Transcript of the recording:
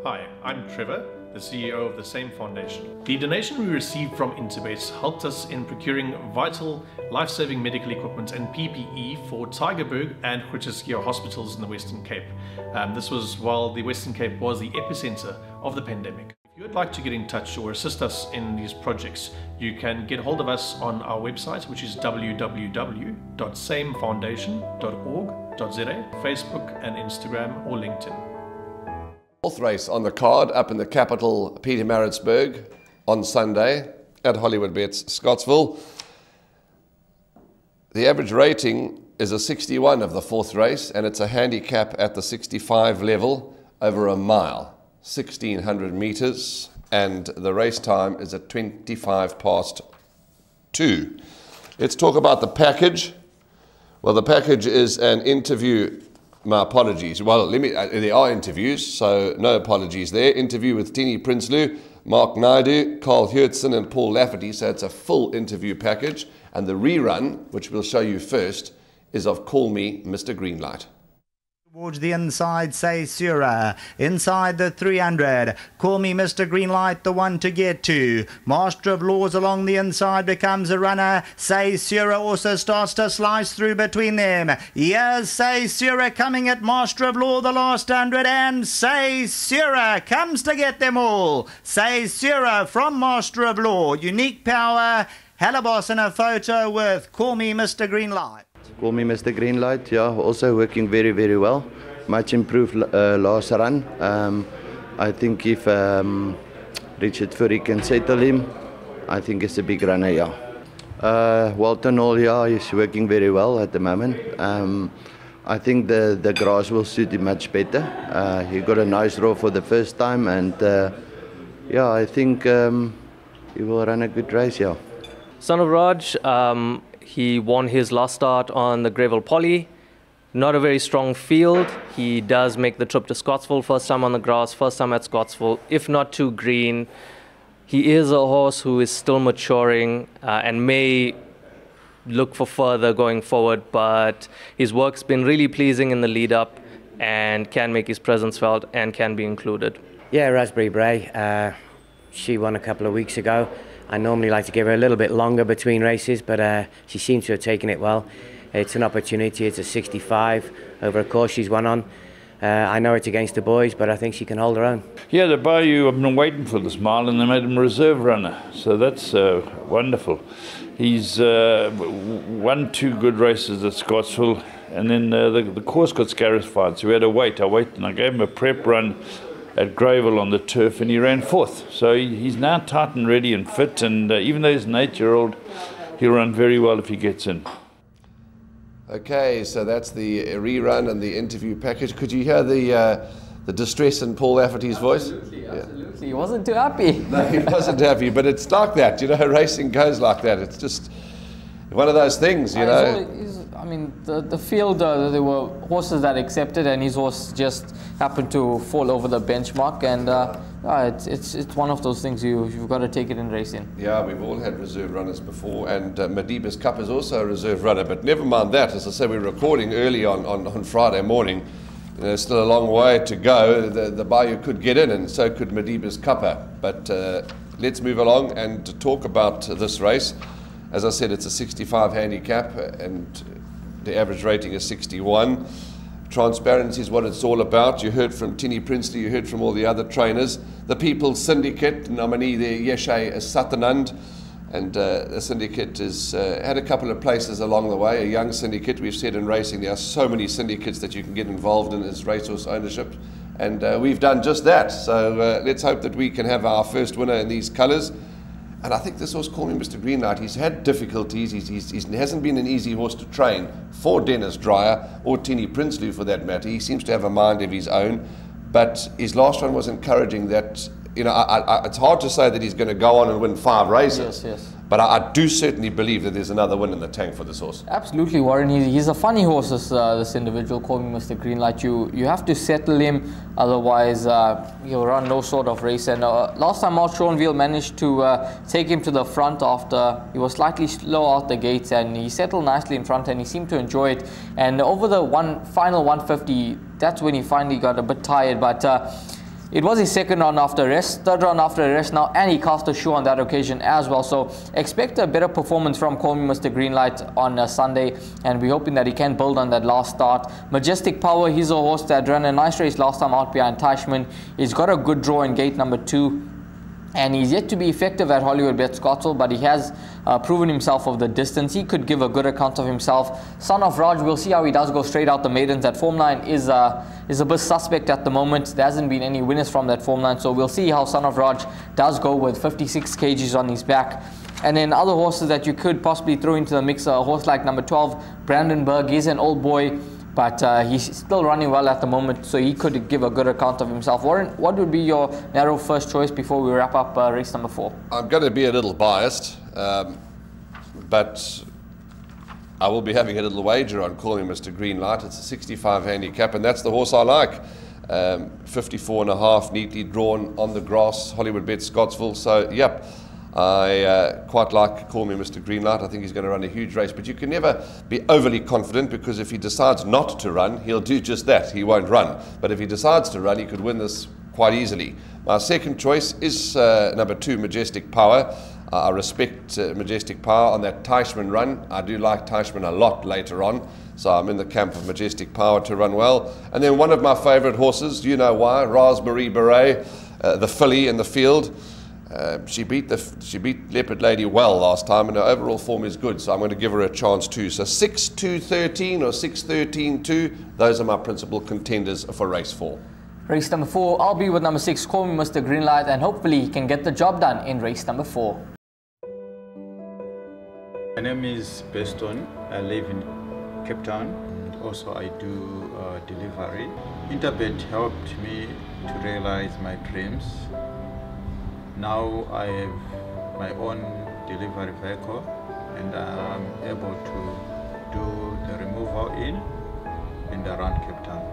Hi, I'm Trevor, the CEO of the same foundation. The donation we received from Interbet helped us in procuring vital, life-saving medical equipment and PPE for Tygerberg and Groote hospitals in the Western Cape. This was while the Western Cape was the epicenter of the pandemic. If you would like to get in touch or assist us in these projects, you can get hold of us on our website, which is www.samefoundation.org.za, Facebook and Instagram or LinkedIn. Fourth race on the card up in the capital, Pietermaritzburg, on Sunday at Hollywoodbets Scottsville. The average rating is a 61 of the fourth race, and it's a handicap at the 65 level over a mile, 1,600 meters, and the race time is at 2:25. Let's talk about the package. Well, the package is an interview. My apologies. Well, there are interviews, so no apologies there. Interview with Tini Prinsloo, Mark Naidu, Carl Hurtson and Paul Lafferty, so it's a full interview package. And the rerun, which we'll show you first, is of Call Me Mr. Greenlight. Towards the inside, Say Sura. Inside the 300. Call Me Mr. Greenlight, the one to get to. Master of Laws along the inside becomes a runner. Say Sura also starts to slice through between them. Here's Say Sura coming at Master of Law the last 100, and Say Sura comes to get them all. Say Sura from Master of Law. Unique power. Halabos in a photo with Call Me Mr. Greenlight. Call Me Mr. Greenlight, yeah, also working very, very well. Much improved last run. I think if Richard Furry can settle him, I think it's a big runner, yeah. Walton Hall, yeah, is working very well at the moment. I think the grass will suit him much better. He got a nice draw for the first time, and yeah, I think he will run a good race, yeah. Son of Raj, he won his last start on the Greyville Poly. Not a very strong field. He does make the trip to Scottsville, first time on the grass, first time at Scottsville, if not too green. He is a horse who is still maturing and may look for further going forward, but his work's been really pleasing in the lead up and can make his presence felt and can be included. Yeah, Raspberry Bray. She won a couple of weeks ago. I normally like to give her a little bit longer between races, but she seems to have taken it well. It's an opportunity. It's a 65 over a course she's won on. I know it's against the boys, but I think she can hold her own. Yeah, the Bayou, I've been waiting for this mile, and they made him a reserve runner, so that's wonderful. He's won 2 good races at Scottsville, and then the course got scarified, so we had to wait. And I gave him a prep run at Greyville on the turf, and he ran 4th. So he's now tight and ready and fit, and even though he's an 8-year-old, he'll run very well if he gets in. Okay, so that's the rerun and the interview package. Could you hear the distress in Paul Lafferty's voice? Absolutely. He wasn't too happy. No, he wasn't happy, but it's like that, you know, racing goes like that. It's just one of those things, you know. I mean, the field, there were horses that accepted, and his horse just happened to fall over the benchmark, and it's one of those things you've got to take it in racing. Yeah, we've all had reserve runners before, and Madiba's Cup is also a reserve runner, but never mind that. As I say, we're recording early on Friday morning. You know, still a long way to go. The Bayou could get in, and so could Madiba's Cuppa. But let's move along and talk about this race. As I said, it's a 65 handicap, and the average rating is 61. Transparency is what it's all about. You heard from Tini Prinsloo, you heard from all the other trainers. The People's Syndicate, nominee there, Yeshe Satanand, and the syndicate has had a couple of places along the way, a young syndicate. We've said in racing there are so many syndicates that you can get involved in as racehorse ownership, and we've done just that. So let's hope that we can have our first winner in these colours. And I think this horse, Call Me Mr. Greenlight, he's had difficulties. He hasn't been an easy horse to train for Dennis Dreyer or Tini Prinsloo for that matter. He seems to have a mind of his own, but his last one was encouraging. That, you know, it's hard to say that he's going to go on and win 5 races. Yes. But I do certainly believe that there's another win in the tank for this horse. Absolutely, Warren. He's a funny horse, this individual, Call Me Mr. Greenlight. You have to settle him, otherwise he'll run no sort of race. And last time out, Seanville managed to take him to the front after he was slightly slow out the gates, and he settled nicely in front, and he seemed to enjoy it. And over the final 150, that's when he finally got a bit tired. But It was his second round after rest, third round after rest now, and he cast a shoe on that occasion as well. So expect a better performance from Call Me Mr. Greenlight on Sunday, and we're hoping that he can build on that last start. Majestic Power, he's a horse that ran a nice race last time out behind Teichmann. He's got a good draw in gate number 2. And he's yet to be effective at Hollywoodbets Scottsville, but he has proven himself of the distance. He could give a good account of himself. Son of Raj, we'll see how he does go straight out the maidens. That form line is a bit suspect at the moment. There hasn't been any winners from that form line, so we'll see how Son of Raj does go with 56 kgs on his back. And then other horses that you could possibly throw into the mix, a horse like number 12, Brandenburg. He's an old boy, but he's still running well at the moment, so he could give a good account of himself. Warren, what would be your narrow first choice before we wrap up race number 4? I'm going to be a little biased, but I will be having a little wager on Call Me Mr. Greenlight. It's a 65 handicap, and that's the horse I like. 54.5, neatly drawn on the grass, Hollywoodbets Scottsville. So, yep. I quite like Call Me Mr. Greenlight. I think he's going to run a huge race, but you can never be overly confident, because if he decides not to run, he'll do just that. He won't run. But if he decides to run, he could win this quite easily. My second choice is number 2, Majestic Power. I respect Majestic Power on that Teichmann run. I do like Teichmann a lot later on, so I'm in the camp of Majestic Power to run well. And then one of my favourite horses, you know why, Raspberry Beret, the filly in the field. She beat Leopard Lady well last time, and her overall form is good, so I'm going to give her a chance too. So 6-2-13 or 6-13-2, those are my principal contenders for race 4. Race number 4, I'll be with number 6, Call Me Mr. Greenlight, and hopefully he can get the job done in race number 4. My name is Beston. I live in Cape Town. Also, I do delivery. Interbet helped me to realize my dreams. Now I have my own delivery vehicle, and I'm able to do the removal in and around Cape Town.